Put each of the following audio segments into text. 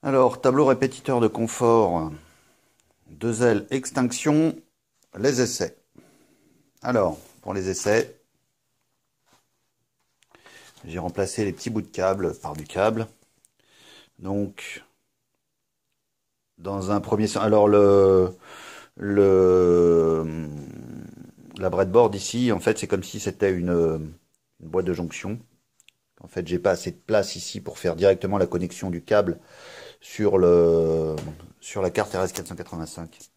Alors, tableau répétiteur de confort, 2L extinction, les essais. Alors, pour les essais, j'ai remplacé les petits bouts de câble par du câble. Donc, dans un premier sens, alors la breadboard ici, en fait, c'est comme si c'était une boîte de jonction. En fait, j'ai pas assez de place ici pour faire directement la connexion du câble sur la carte RS485.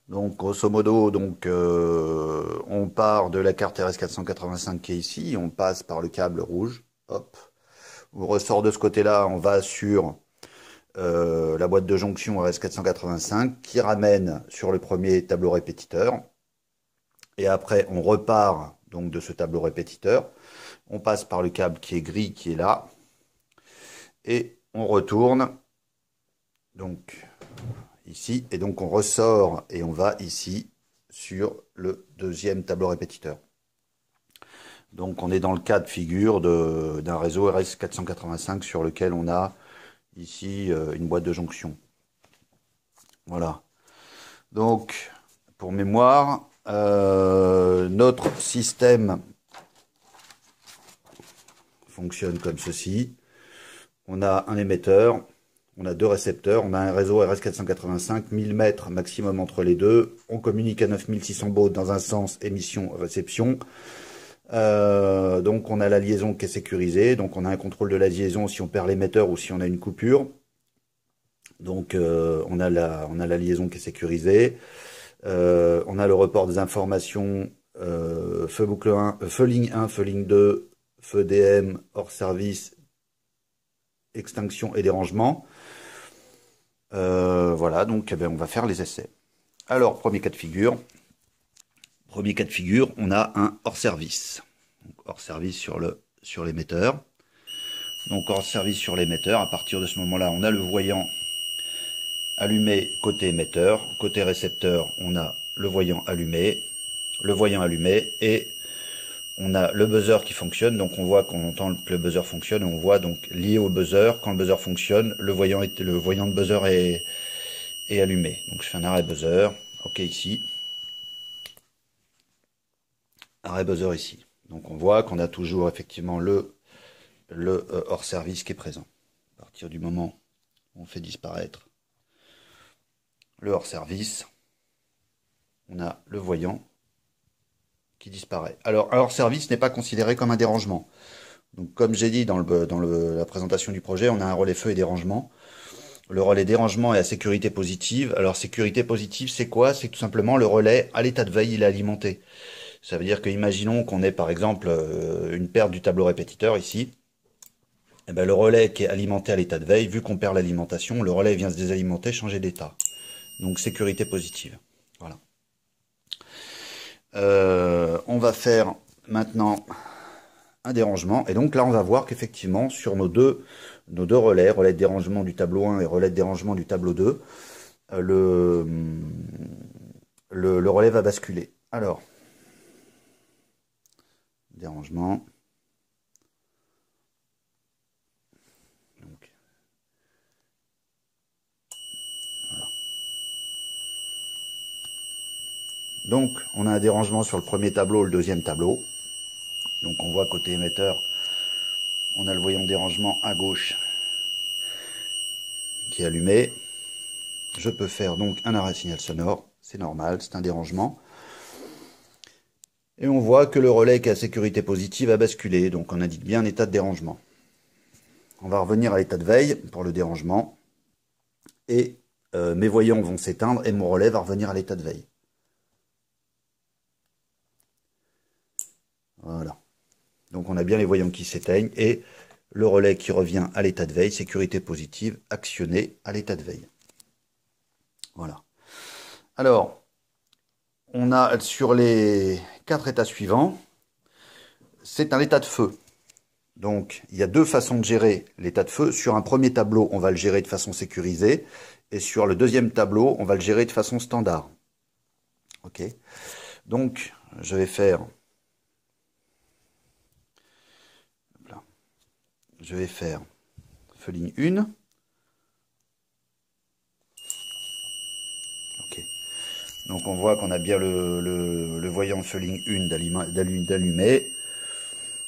Donc, grosso modo, on part de la carte RS485 qui est ici, on passe par le câble rouge, hop. On ressort de ce côté-là, on va sur la boîte de jonction RS485 qui ramène sur le premier tableau répétiteur. Et après, on repart donc de ce tableau répétiteur. On passe par le câble qui est gris qui est là. Et on retourne donc ici. Et donc on ressort et on va ici sur le deuxième tableau répétiteur. Donc on est dans le cas de figure d'un réseau RS485 sur lequel on a ici une boîte de jonction. Voilà. Donc pour mémoire, notre système fonctionne comme ceci. On a un émetteur, on a deux récepteurs, on a un réseau RS485, 1000 mètres maximum entre les deux. On communique à 9600 baud dans un sens émission-réception. Donc on a la liaison qui est sécurisée, donc on a un contrôle de la liaison si on perd l'émetteur ou si on a une coupure. Donc on a la liaison qui est sécurisée. On a le report des informations feu boucle 1, feu ligne 1, feu ligne 2, feu DM, hors service, extinction et dérangement. Voilà, donc eh bien, on va faire les essais. Alors, premier cas de figure, on a un hors service. Donc, hors service sur l'émetteur. Donc hors service sur l'émetteur, à partir de ce moment-là, on a le voyant allumé côté émetteur, côté récepteur, on a le voyant allumé et on a le buzzer qui fonctionne, donc on voit qu'on entend que le buzzer fonctionne, et on voit donc lié au buzzer, quand le buzzer fonctionne, le voyant de buzzer est allumé. Donc je fais un arrêt buzzer, ok ici, arrêt buzzer ici. Donc on voit qu'on a toujours effectivement le hors service qui est présent. À partir du moment où on fait disparaître le hors service, on a le voyant qui disparaît. Alors un hors service n'est pas considéré comme un dérangement. Donc comme j'ai dit dans la présentation du projet, on a un relais feu et dérangement. Le relais dérangement est à sécurité positive. Alors sécurité positive, c'est quoi? C'est tout simplement le relais à l'état de veille, il est alimenté. Ça veut dire que imaginons qu'on ait par exemple une perte du tableau répétiteur ici. Et ben, le relais qui est alimenté à l'état de veille, vu qu'on perd l'alimentation, le relais vient se désalimenter, changer d'état. Donc sécurité positive. Voilà. On va faire maintenant un dérangement. Et donc là, on va voir qu'effectivement, sur nos deux relais, relais de dérangement du tableau 1 et relais de dérangement du tableau 2, le relais va basculer. Alors, dérangement. Donc, voilà. Donc, on a un dérangement sur le premier tableau, le deuxième tableau. Donc, on voit côté émetteur, on a le voyant dérangement à gauche qui est allumé. Je peux faire donc un arrêt signal sonore. C'est normal, c'est un dérangement. Et on voit que le relais qui est à sécurité positive a basculé. Donc, on indique bien un état de dérangement. On va revenir à l'état de veille pour le dérangement. Et mes voyants vont s'éteindre et mon relais va revenir à l'état de veille. Voilà. Donc on a bien les voyants qui s'éteignent et le relais qui revient à l'état de veille, sécurité positive, actionné à l'état de veille. Voilà. Alors, on a sur les 4 états suivants, c'est un état de feu. Donc, il y a deux façons de gérer l'état de feu. Sur un premier tableau, on va le gérer de façon sécurisée. Et sur le deuxième tableau, on va le gérer de façon standard. Ok. Donc, je vais faire... feu ligne 1. Donc on voit qu'on a bien le voyant feu ligne 1 d'allumé.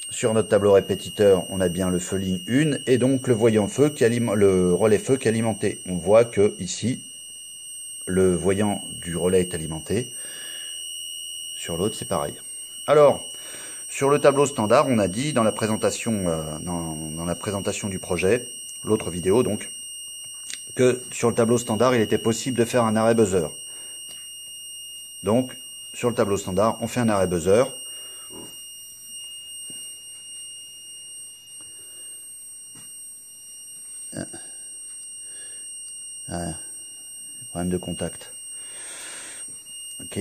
Sur notre tableau répétiteur, on a bien le feu ligne 1 et donc le voyant feu le relais feu qui est alimenté. On voit que ici, le voyant du relais est alimenté. Sur l'autre, c'est pareil. Alors, sur le tableau standard, on a dit dans la présentation, dans la présentation du projet, l'autre vidéo donc, que sur le tableau standard, il était possible de faire un arrêt buzzer. Donc, sur le tableau standard, on fait un arrêt buzzer. Problème de contact. Ok.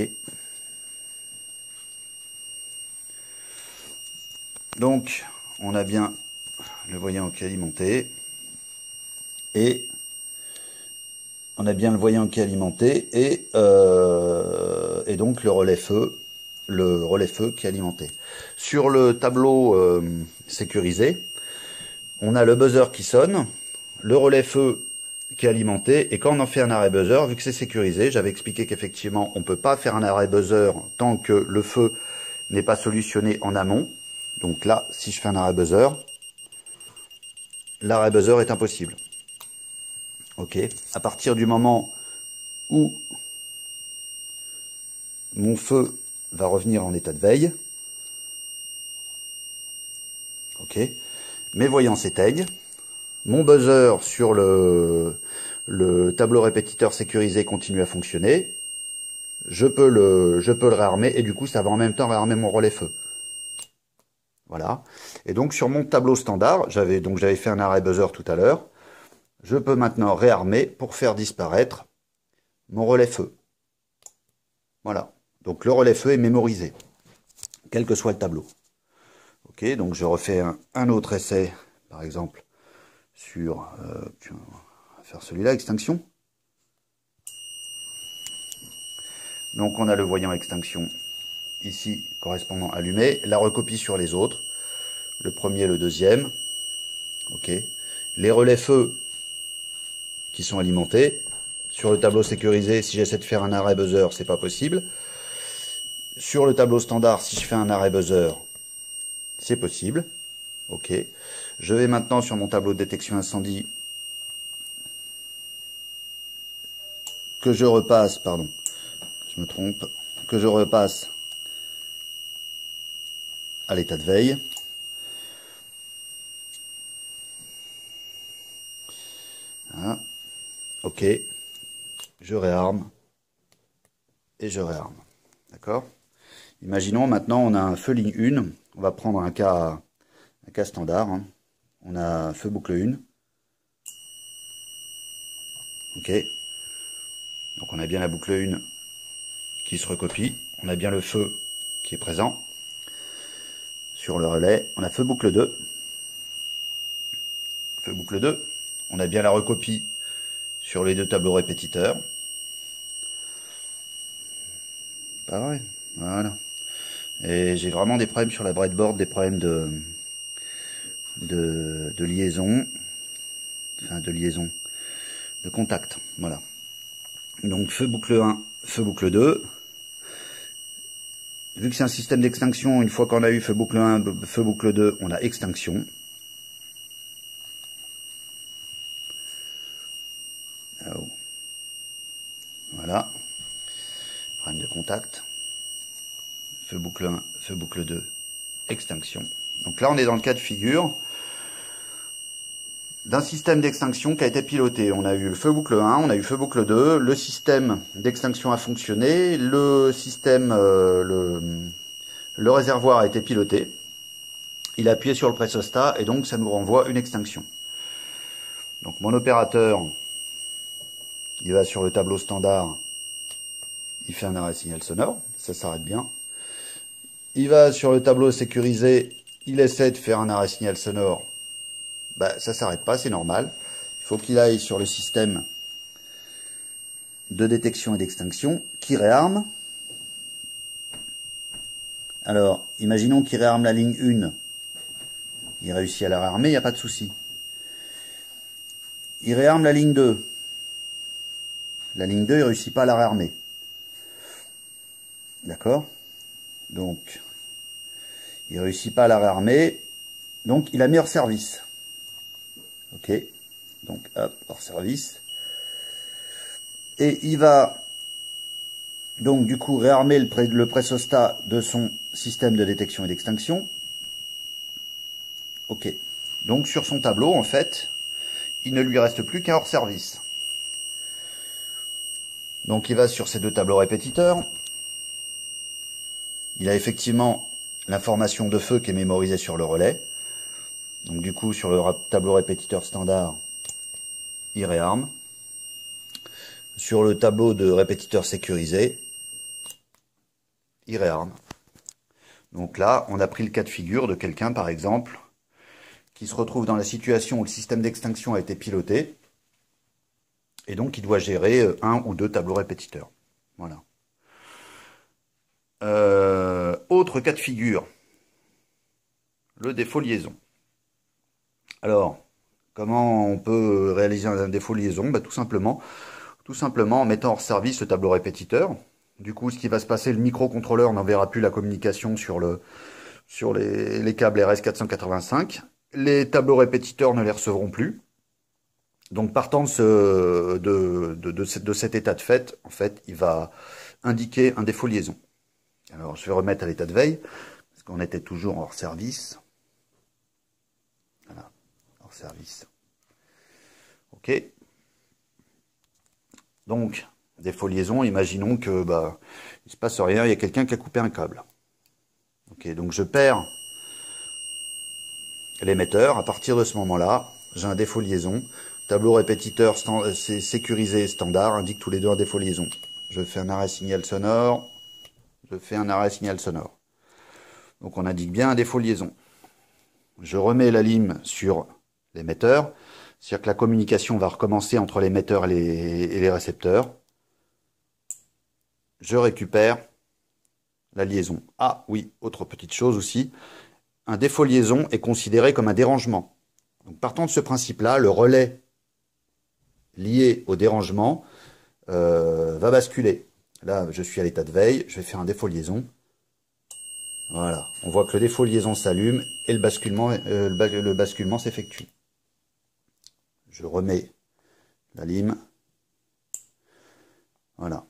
Donc, on a bien le voyant qui est alimenté. Et on a bien le voyant qui est alimenté et donc le relais feu qui est alimenté. Sur le tableau sécurisé, on a le buzzer qui sonne, le relais feu qui est alimenté, et quand on en fait un arrêt buzzer, vu que c'est sécurisé, j'avais expliqué qu'effectivement on ne peut pas faire un arrêt buzzer tant que le feu n'est pas solutionné en amont. Donc là, si je fais un arrêt buzzer, l'arrêt buzzer est impossible. Ok, à partir du moment où mon feu va revenir en état de veille, ok, mes voyants s'éteignent, mon buzzer sur le tableau répétiteur sécurisé continue à fonctionner, je peux le réarmer et du coup ça va en même temps réarmer mon relais feu. Voilà. Et donc sur mon tableau standard, j'avais fait un arrêt buzzer tout à l'heure. Je peux maintenant réarmer pour faire disparaître mon relais feu. Voilà. Donc le relais feu est mémorisé, quel que soit le tableau. Ok, donc je refais un autre essai, par exemple, sur... on va faire celui-là, extinction. Donc on a le voyant extinction ici, correspondant allumé. La recopie sur les autres. Le premier, le deuxième. Ok. Les relais feu qui sont alimentés. Sur le tableau sécurisé, si j'essaie de faire un arrêt buzzer, c'est pas possible. Sur le tableau standard, si je fais un arrêt buzzer, c'est possible. Ok. Je vais maintenant sur mon tableau de détection incendie que je repasse, pardon, je me trompe, que je repasse à l'état de veille. Voilà. Ok. Je réarme. Et je réarme. D'accord? Imaginons maintenant on a un feu ligne 1. On va prendre un cas standard. Hein. On a feu boucle 1. Ok. Donc on a bien la boucle 1 qui se recopie. On a bien le feu qui est présent. Sur le relais, on a feu boucle 2. Feu boucle 2. On a bien la recopie sur les deux tableaux répétiteurs. Pareil. Voilà. Et j'ai vraiment des problèmes sur la breadboard, des problèmes de liaison. Enfin, de liaison. De contact. Voilà. Donc feu boucle 1, feu boucle 2. Vu que c'est un système d'extinction, une fois qu'on a eu feu boucle 1, feu boucle 2, on a extinction. Oh. Voilà. Problème de contact. Feu boucle 1, feu boucle 2, extinction. Donc là, on est dans le cas de figure d'un système d'extinction qui a été piloté. On a eu le feu boucle 1, on a eu feu boucle 2, le système d'extinction a fonctionné, le système, le réservoir a été piloté, il a appuyé sur le pressostat et donc ça nous renvoie une extinction. Donc mon opérateur, il va sur le tableau standard, il fait un arrêt signal sonore, ça s'arrête bien. Il va sur le tableau sécurisé, il essaie de faire un arrêt signal sonore. Bah, ça s'arrête pas, c'est normal. Il faut qu'il aille sur le système de détection et d'extinction qui réarme. Alors, imaginons qu'il réarme la ligne 1. Il réussit à la réarmer, il n'y a pas de souci. Il réarme la ligne 2. La ligne 2, il ne réussit pas à la réarmer. D'accord? Donc, il réussit pas à la réarmer. Donc, il a mis hors service. Ok? Donc, hop, hors service. Et il va, donc, du coup, réarmer le pressostat de son système de détection et d'extinction. Ok. Donc, sur son tableau, en fait, il ne lui reste plus qu'un hors service. Donc, il va sur ces deux tableaux répétiteurs. Il a effectivement l'information de feu qui est mémorisée sur le relais. Donc du coup, sur le tableau répétiteur standard, il réarme. Sur le tableau de répétiteur sécurisé, il réarme. Donc là, on a pris le cas de figure de quelqu'un, par exemple, qui se retrouve dans la situation où le système d'extinction a été piloté, et donc il doit gérer un ou deux tableaux répétiteurs. Voilà. Autre cas de figure, le défaut liaison. Alors, comment on peut réaliser un défaut liaison? Bah, tout simplement en mettant hors service le tableau répétiteur. Du coup, ce qui va se passer, le microcontrôleur n'enverra plus la communication sur les câbles RS485. Les tableaux répétiteurs ne les recevront plus. Donc, partant de cet état de fait, en fait, il va indiquer un défaut liaison. Alors, je vais remettre à l'état de veille, parce qu'on était toujours hors service. Voilà, hors service. Ok. Donc, défaut liaison, imaginons que il se passe rien, il y a quelqu'un qui a coupé un câble. Ok, donc je perds l'émetteur. À partir de ce moment-là, j'ai un défaut liaison. Tableau répétiteur sécurisé standard indique tous les deux un défaut liaison. Je fais un arrêt signal sonore. Je fais un arrêt signal sonore. Donc on indique bien un défaut liaison. Je remets la lime sur l'émetteur. C'est-à-dire que la communication va recommencer entre l'émetteur et les récepteurs. Je récupère la liaison. Ah oui, autre petite chose aussi. Un défaut liaison est considéré comme un dérangement. Donc partant de ce principe-là, le relais lié au dérangement va basculer. Là, je suis à l'état de veille, je vais faire un défaut liaison. Voilà, on voit que le défaut liaison s'allume et le basculement s'effectue. Je remets la lime. Voilà.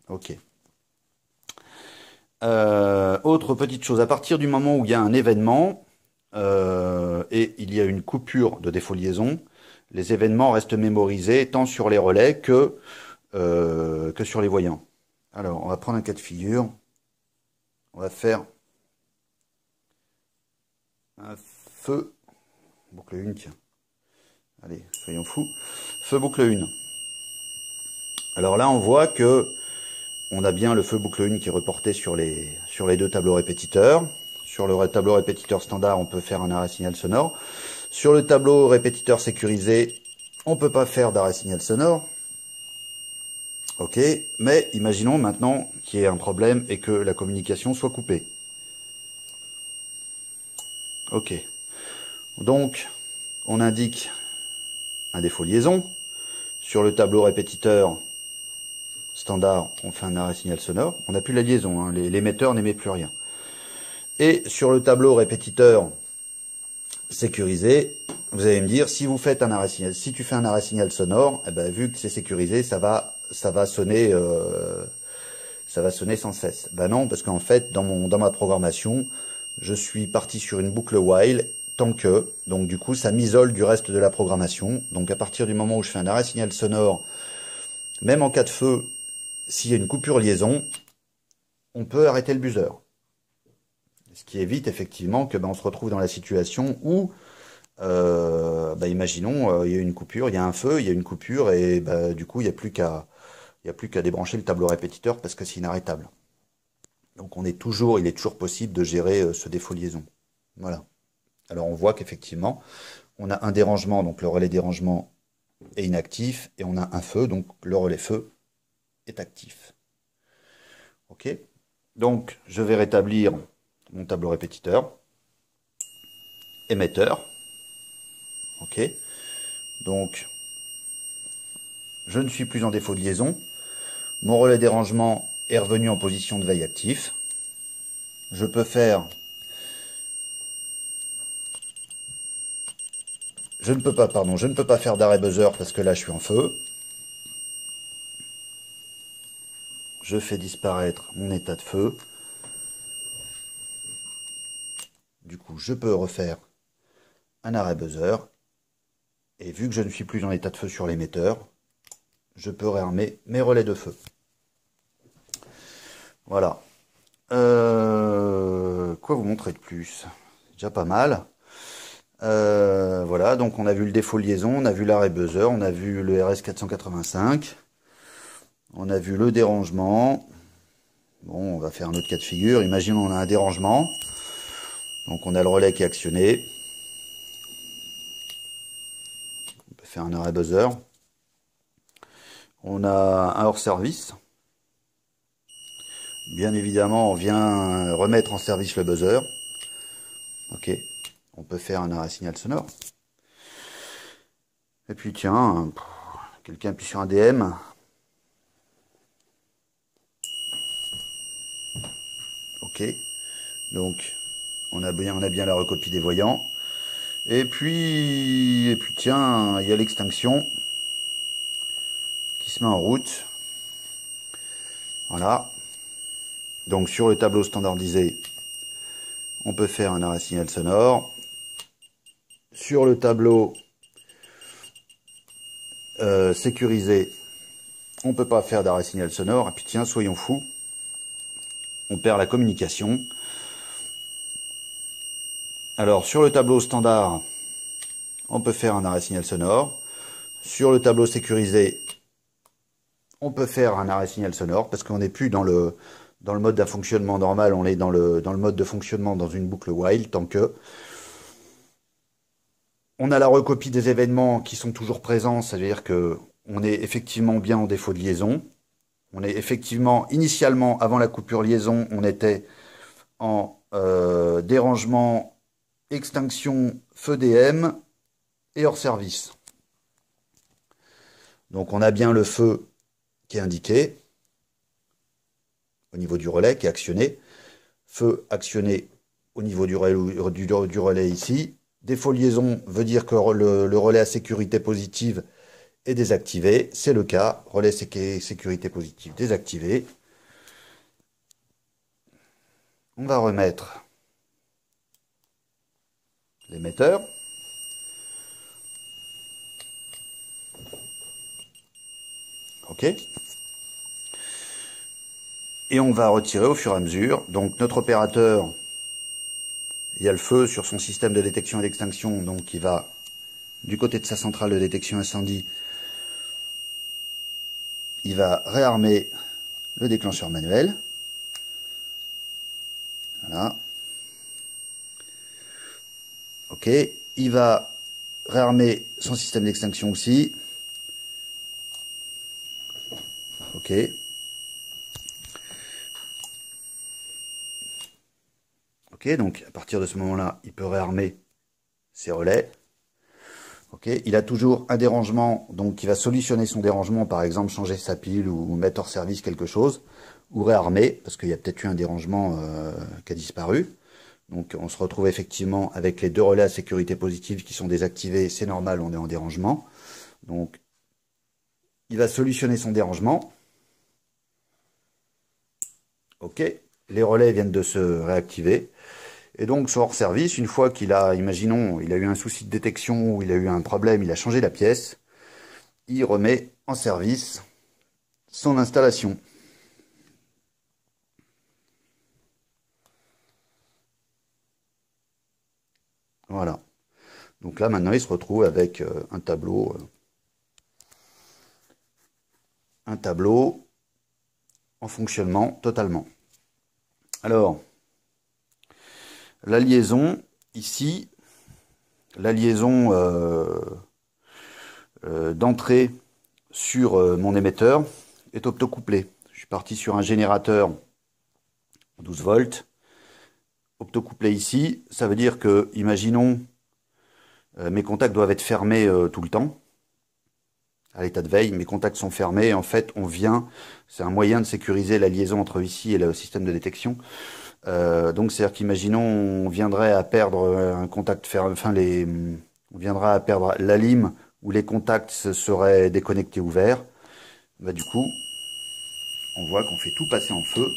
Ok. Autre petite chose, à partir du moment où il y a un événement et il y a une coupure de défaut liaison, les événements restent mémorisés tant sur les relais que sur les voyants. Alors, on va prendre un cas de figure. On va faire un feu boucle 1, tiens. Allez, soyons fous. Feu boucle 1. Alors là, on voit que on a bien le feu boucle 1 qui est reporté sur les deux tableaux répétiteurs. Sur le tableau répétiteur standard, on peut faire un arrêt signal sonore. Sur le tableau répétiteur sécurisé, on peut pas faire d'arrêt signal sonore. Ok, mais imaginons maintenant qu'il y ait un problème et que la communication soit coupée. Ok, donc on indique un défaut liaison. Sur le tableau répétiteur standard, on fait un arrêt signal sonore. On n'a plus la liaison, hein, l'émetteur n'émet plus rien. Et sur le tableau répétiteur sécurisé, vous allez me dire, si vous faites un arrêt signal, si tu fais un arrêt signal sonore, eh ben, vu que c'est sécurisé, ça va sonner sans cesse. Ben non, parce qu'en fait, dans ma programmation, je suis parti sur une boucle while tant que, donc du coup, ça m'isole du reste de la programmation. Donc à partir du moment où je fais un arrêt signal sonore, même en cas de feu, s'il y a une coupure liaison, on peut arrêter le buzzer. Ce qui évite effectivement que on se retrouve dans la situation où, imaginons, il y a une coupure, il y a un feu, il y a une coupure, et du coup, il n'y a plus qu'à débrancher le tableau répétiteur parce que c'est inarrêtable. Donc il est toujours possible de gérer ce défaut liaison. Voilà. Alors on voit qu'effectivement, on a un dérangement, donc le relais dérangement est inactif, et on a un feu, donc le relais feu est actif. Ok. Donc je vais rétablir mon tableau répétiteur, émetteur. Ok. Donc je ne suis plus en défaut de liaison. Mon relais dérangement est revenu en position de veille actif. Je peux faire... je ne peux pas faire d'arrêt buzzer parce que là je suis en feu. Je fais disparaître mon état de feu. Du coup, je peux refaire un arrêt buzzer. Et vu que je ne suis plus en état de feu sur l'émetteur, je peux réarmer mes relais de feu. Voilà. Quoi vous montrer de plus? C'est déjà pas mal. Voilà, donc on a vu le défaut de liaison, on a vu l'arrêt buzzer, on a vu le RS485, on a vu le dérangement. Bon, on va faire un autre cas de figure. Imaginons on a un dérangement. Donc on a le relais qui est actionné. On peut faire un arrêt buzzer. On a un hors-service. Bien évidemment, on vient remettre en service le buzzer. Ok. On peut faire un arrêt signal sonore. Et puis tiens, quelqu'un appuie sur un DM. Ok. Donc on a bien la recopie des voyants. Et puis tiens, il y a l'extinction qui se met en route. Voilà. Donc sur le tableau standardisé, on peut faire un arrêt signal sonore. Sur le tableau sécurisé, on peut pas faire d'arrêt signal sonore. Et puis tiens, soyons fous, on perd la communication. Alors sur le tableau standard, on peut faire un arrêt signal sonore. Sur le tableau sécurisé, on peut faire un arrêt signal sonore parce qu'on n'est plus dans le mode d'un fonctionnement normal, on est dans le mode de fonctionnement dans une boucle while tant que on a la recopie des événements qui sont toujours présents, c'est-à-dire que on est effectivement bien en défaut de liaison. On est effectivement, initialement, avant la coupure liaison, on était en dérangement, extinction, feu DM et hors service. Donc on a bien le feu qui est indiqué au niveau du relais qui est actionné. Feu actionné au niveau du relais ici. Défaut de liaison veut dire que le relais à sécurité positive est désactivé. C'est le cas. Relais sécurité positive désactivé. On va remettre l'émetteur. OK. Et on va retirer au fur et à mesure. Donc notre opérateur, il y a le feu sur son système de détection et d'extinction. Donc il va du côté de sa centrale de détection incendie. Il va réarmer le déclencheur manuel. Voilà. OK. Il va réarmer son système d'extinction aussi. OK. OK, donc à partir de ce moment-là, il peut réarmer ses relais. OK, il a toujours un dérangement, donc il va solutionner son dérangement, par exemple changer sa pile ou mettre hors service quelque chose, ou réarmer, parce qu'il y a peut-être eu un dérangement qui a disparu. Donc on se retrouve effectivement avec les deux relais à sécurité positive qui sont désactivés, c'est normal, on est en dérangement. Donc il va solutionner son dérangement. OK, les relais viennent de se réactiver. Et donc, son hors-service, une fois qu'il a, imaginons, il a eu un souci de détection ou il a eu un problème, il a changé la pièce, il remet en service son installation. Voilà. Donc là, maintenant, il se retrouve avec un tableau en fonctionnement totalement. Alors, la liaison, ici, la liaison d'entrée sur mon émetteur est optocouplée. Je suis parti sur un générateur 12 volts, optocouplé ici. Ça veut dire que, imaginons, mes contacts doivent être fermés tout le temps. à l'état de veille, mes contacts sont fermés, en fait on vient, c'est un moyen de sécuriser la liaison entre ici et le système de détection. Donc c'est-à-dire qu'imaginons on viendrait à perdre un contact fermé, enfin on viendra à perdre la lime où les contacts se seraient déconnectés ouverts. Bah du coup, on voit qu'on fait tout passer en feu.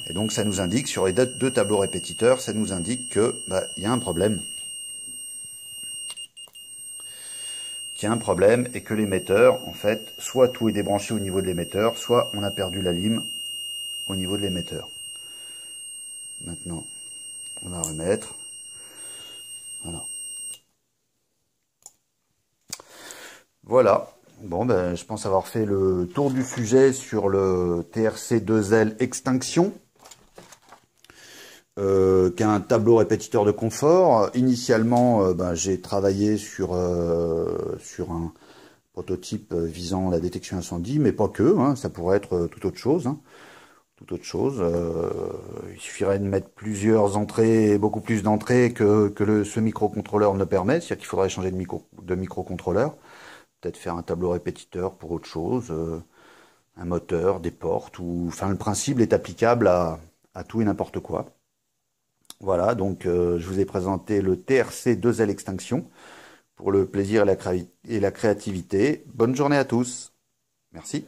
Et donc ça nous indique, sur les deux tableaux répétiteurs, ça nous indique que y a un problème. Qu'il y a un problème et que l'émetteur, en fait, soit tout est débranché au niveau de l'émetteur, soit on a perdu la lime au niveau de l'émetteur. Maintenant, on va remettre. Voilà. Voilà. Bon, je pense avoir fait le tour du sujet sur le TRC2L extinction, qui est un tableau répétiteur de confort. Initialement, j'ai travaillé sur un prototype visant la détection incendie, mais pas que, hein, ça pourrait être tout autre chose. Hein, tout autre chose. Il suffirait de mettre plusieurs entrées, beaucoup plus d'entrées que ce microcontrôleur ne le permet, c'est-à-dire qu'il faudrait changer de microcontrôleur. Peut-être faire un tableau répétiteur pour autre chose, un moteur, des portes, ou enfin le principe est applicable à tout et n'importe quoi. Voilà, donc je vous ai présenté le TRC2L extinction pour le plaisir et la créativité. Bonne journée à tous. Merci.